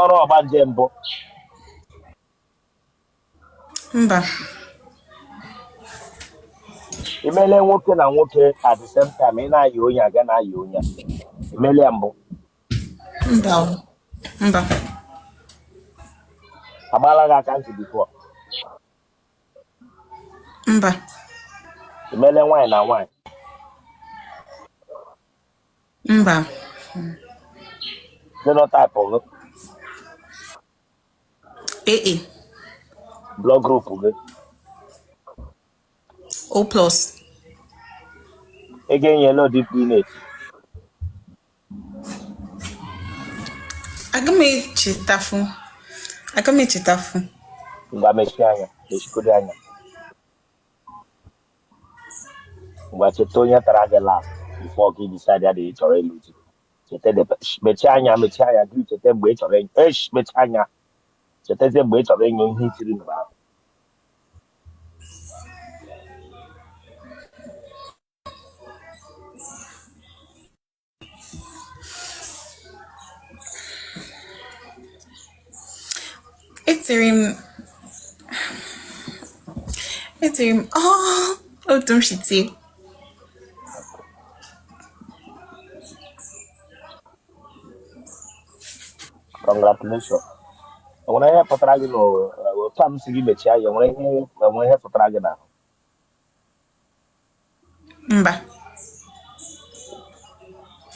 ọrụ ọgbanje mbụ. Mba. Imele nwoke na nwoke at the same time ị na-ayị onye aga na-ayị onye. Imele ya mbụ. Mba. Mba. Agbala gị aka ntị before. Mba. Imele nwaanyị na nwaanyị. Mba. Genotype gị. AA. Blood group gị. O plus. Ị ga-enye load prinate. Aga m echetafu. Ngwa mechie anya. Mechikodi anya. Ngwa cheta onye tara gị last before gị decide adịghị chọrọ ịlụ di. Mechie anya gị cheta mgbe ị chọrọ mechie anya. Chetazie mgbe ị chọrọ inye ihe itiri mgbe ahụ. Etiri m otu m shite. Congratulations. Enwere ihe pụtara gị n'otu a m si gị mechie anya enwere ihe pụtara gị n'ahụ. Mba.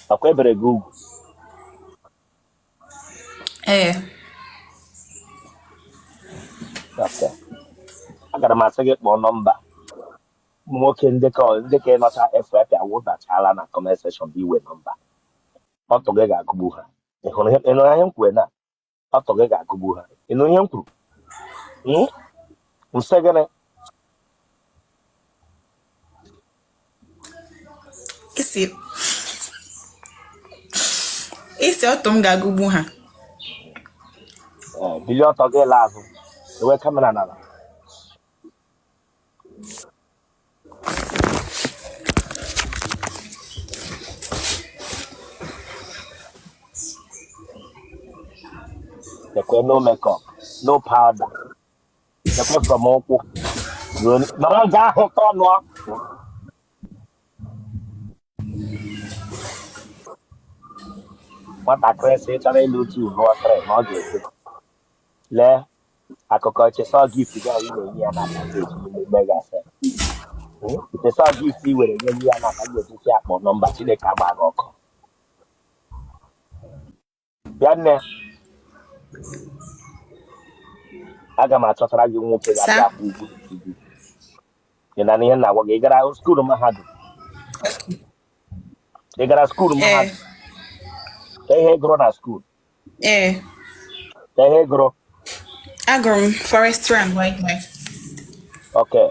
Akwa ebere gị ugwu. Agara m asị gị kpọọ nọmba ụmụ nwoke ndị ka ịnọcha FYP awụdachala na comment section bụ iwe nọmba. Ọtụ gị ga-agụgbu ha. Ịnụ ihe m kwuru na ọtụ gị ga-agụgbu ha. Ịnụ ihe m kwuru? Nsị gịnị? Isi ọtụ m ga-agụgbu ha. Bilie ọtọ gị laa azụ. Ewe kamera n'ala. Ekwe no makeup, no powder. Ekwe from ụkwụ. Nọrọ nga ahụ tọnụọ. Nwatakịrị sị chọrọ ịlụ 2 lụọ 3 na ọ ga-ekwe. Lee akụkọ chesa gift gị ahụ na-enye ya na pakeji n'ime gafe. Chesa gift ị were nye ya na ka m ga-etisi akpọ nọmba Chineke agba gị ọkụ. Bịa nne. Aga m achọtara gị nwoke ga-abịa akwụ ugwu gị. Ị na ihe na-agwa gị ị gara skuulu mahadum. Ị gara skuulu mahadum. Ka ihe gụrụ na skuulu. Ka ihe gụrụ. Agụrụ m forestry and wildlife. Okay.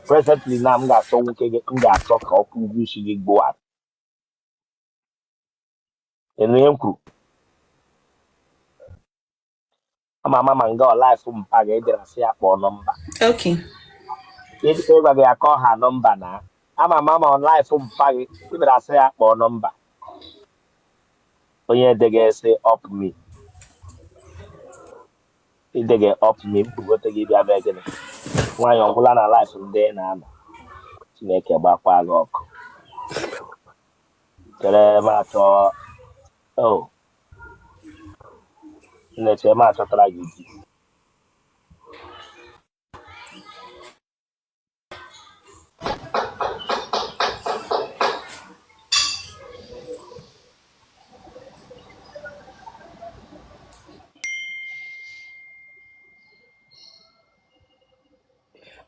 Presently na m ga-achọ nwoke gị m ga-achọ ka ọkụ ugwu isi gị gbụwa. Ịnụ ihe m kwuru? Ama nga life mpa ga edere asị ya kpọọ nọmba. Okay. Ịgwa gị akọ ha nọmba na ama life mpa gị edere asị ya kpọọ nọmba. Onye edege ese up me. Idege up me mkpugote gị bịa mee gịnị? Nwaanyị ọbụla na life ndị na-anọ. Chineke gbakwa gị ọkụ. Chere m achọ Nneche m achọtara gị di.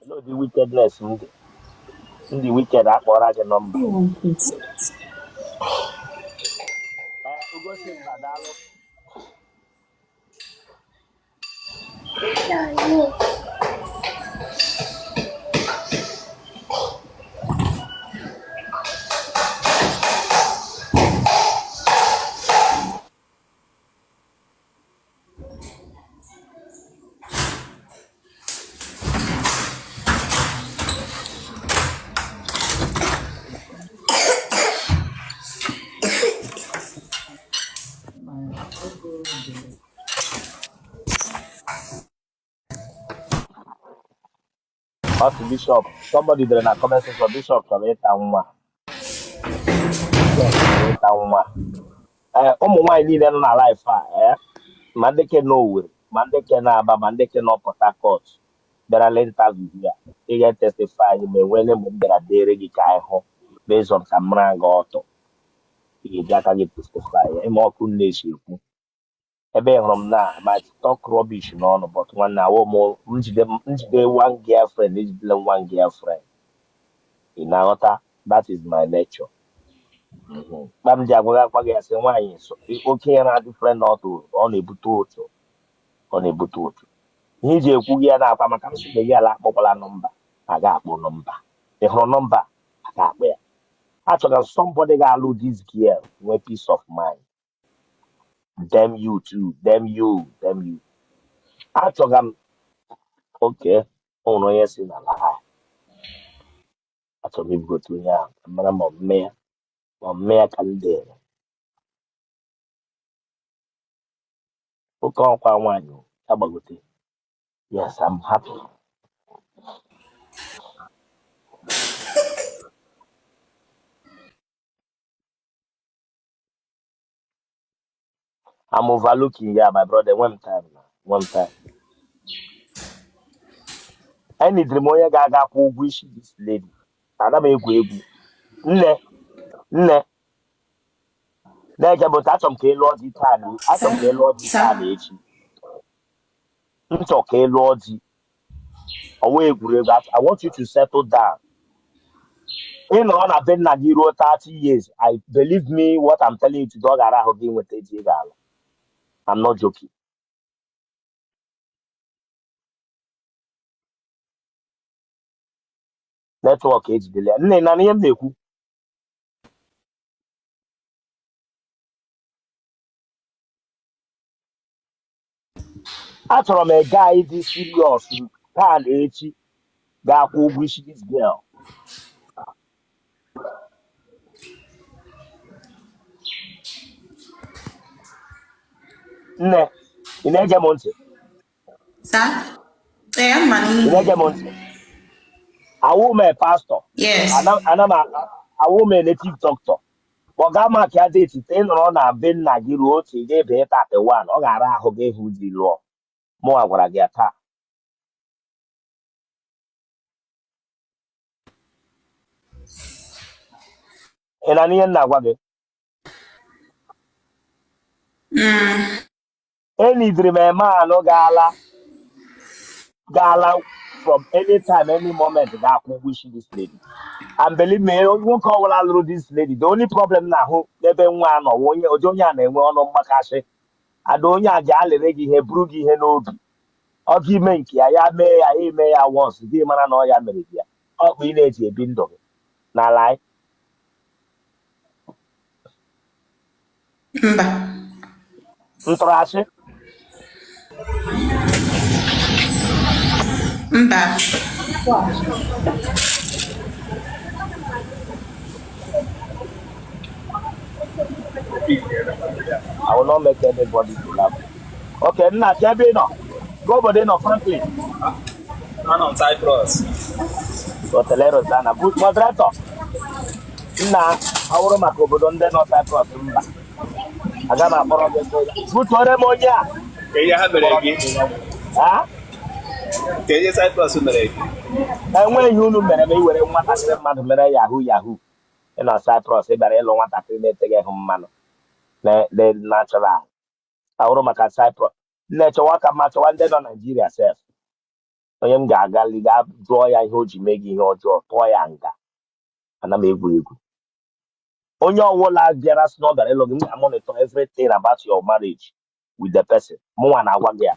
No the wickedness ndị wicked akpọrọ gị nọmba. Ugochi mba daalụ. Otu Bishop. Somebody did in a comment section. Bishop chọrọ ịta nwa. Bishop chọrọ ịta nwa. Ụmụ nwaanyị niile nọ na life a, ma ndị ke n'Owerri, ma ndị ke n'Aba, ma ndị ke nọ Port Harcourt bịarala interview ya. Ị ga-etestify ma enwere mgbe m bịara dere gị ka anyị hụ based on ka m mara gị ọtọ. Ị ga-eji aka gị testify ya. Ịma ọkụ na-esi ekwu. Ebe ị hụrụ m na ma talk rubbish n'ọnụ but nwanne awụ m njide one girlfriend ejidela one girlfriend. Ị na-aghọta? That is my nature. Kpa m ji agwa gị asị nwaanyị okenye na-adị friend ọtụ ọ na-ebute ụtụ. Ọ na-ebute ụtụ. Ihe iji ekwu gị ya na-akwa maka m sị gị ala akpọkwala nọmba. A ga-akpọ nọmba. Ị hụrụ nọmba? A ga-akpọ ya. Achọrọ m somebody ga-alụ this girl nwee peace of mind. Them you too. Them you. Them you. Achọga m oke ụrụ onye si n'ala ha. Achọrọ m ibugote onye ahụ mara ma ọmme ya ka m dere. Oke ọkwa nwaanyị agbagote. Yes, I'm happy. I'm overlooking ya, my brother. One time now. One time. I need m onye ga-aga akwụ ụgwọ isi this lady. Ana m egwu egwu. Nne, nne, na-eje but achọrọ m ka ị lụọ di taa na achọrọ m ka ị lụọ di taa na echi. M chọrọ ka ị lụọ di. Ọwa egwuregwu. I want you to settle down. Ị nọrọ na be nna gị ruo 30 years. I believe me what I'm telling you today ọ gara ahụ gị nweta di ị ga-alụ. I'm not joking. Netwọk ejidela ya. Nne na ihe m na-ekwu. Achọrọ m ega ịdị serious taa na echi ga-akwụ ụgwọ isi this girl. Nne, ị na-ege m ntị? Sir? I'm Ị money. na-ege m ntị? Awụ m a pastor. Yes. Awụ m a native doctor. Kpọga m aka date ite nọrọ na be nna gị ruo otu ị ga-ebe 31 ọ ga-ara ahụ gị hụ di lụọ. Mụnwa gwara gị ya taa. Ị na n'ihe m na-agwa gị? Enidiri m eme anụ gaala from any time, any moment ga-akwụ ụgwọ isi this lady. And believe me, nwoke ọbụla lụrụ this lady, the only problem na-ahụ n'ebe nwa anọ onye a na-enwe ọnụ mgbakasị. Ada onye a ji alịrị gị ihe buru gị ihe n'obi. Ọ gị ime nke ya mee ya ime ya once gị mara na ọ ya mere gị ya. Ọ bụ ị na-eji ebi ndụ gị n'ala anyị. Mba. Ntụrasị. Mba. I will not make anybody to laugh. Okay, nna ebe ị nọ. Go obodo ị nọ Franklin. I'm on Cyprus. Otele Rossana. Good moderator. Nna awụrụ maka obodo ndị nọ Cyprus mba. Aga m akpọrọ gị butuore m onye a. Ka ihe ha mere gị? Ha? Ka ihe Cyprus mere gị? Enweghị ihe unu mere ma i were nwatakịrị mmadụ mere yahoo. Ị nọ Cyprus ị bịara ịlụ nwatakịrị na-eteghị ịhụ mmanụ. Natural. Awụrụ maka Cyprus. Na-echewa ka mma chọwa ndị nọ Naijiria sef. Onye m ga-aga ga jụọ ya ihe o ji mee gị ihe ọjọọ tụọ ya nga. Ana m egwu egwu. Onye ọbụla bịara sị na ọ bịara ịlụ gị m ga-monitor everything about your marriage with the person. Mụnwa na-agwa gị ya.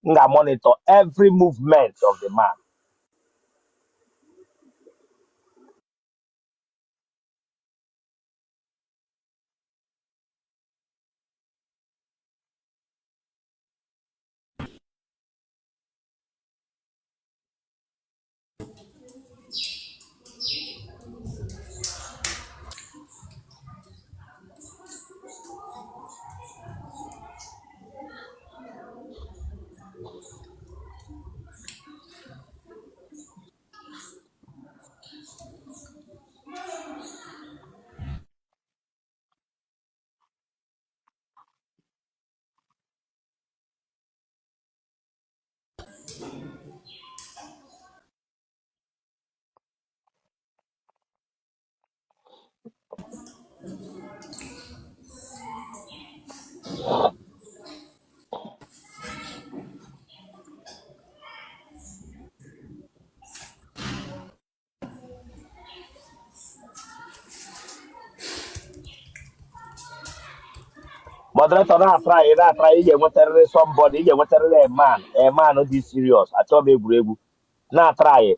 M ga-monitor every movement of the man. Moderator na-try ije nwetarịrị somebody ije nwetarịrị a man dị serious achọ m egwuregwu na-try.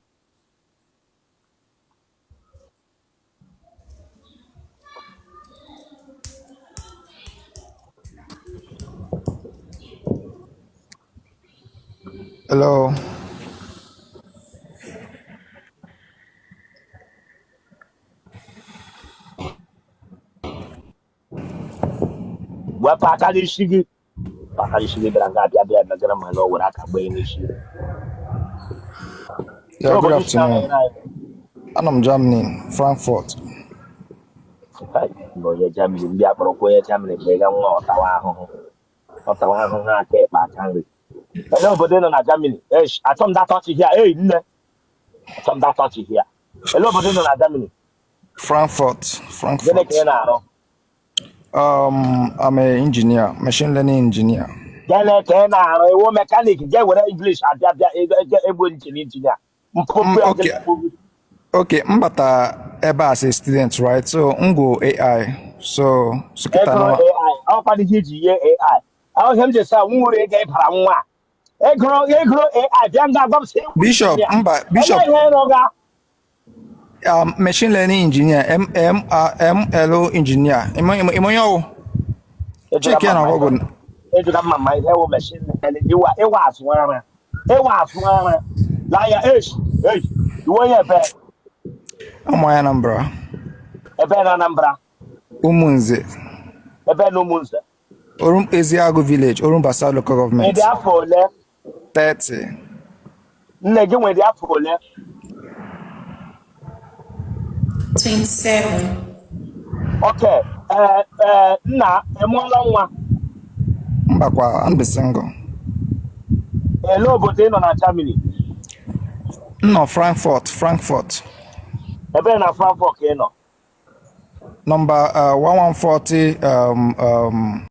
Hello. Wepụ aka n'isi gị aka n'isi gị bịara nga abịa megara ma na o were aka gbee n'isi. Yeah, good afternoon. I'm Germany, Frankfurt. Onye Germany ndị akpọrọkwa onye Germany ka ị ga nwa ọtawa ahụhụ ha aka ịkpa aka nri. Ele obodo nọ na Germany achọ m datọchị hia nne achọ m datọchị hia. Ele obodo nọ na Germany Frankfurt. gịnị ka ị na-arụ? I'm an engineer, machine learning engineer. Gịnị ka ị na-arụ? Iwu mekanik je were English abịa egbu injinia. Okay, mbata ebe as a student, right? So ngo AI. So kita no AI. How can you use AI? How him just say nwure ego ịbara nwa. Egro AI bịa nga agwa m sị Bishop. Machine learning engineer, MLO engineer. Imo yo. Check ya na Google. Ejuga mama ihe wo machine learning. Iwa aswara. La ya iwo ye be. Omo ya Anambra. Ebe na Anambra. Umunze. Ebe no Umunze. Eziago village, Basa local government. Ndị afọ ole? 30. Nne gị nwere afọ ole? 27. Okay. Nna emụọla nwa. Mbakwa, I'm single. Ele obodo ị nọ na Germany? No, Frankfurt. Ebe na Frankfurt ka ị nọ? Number 1140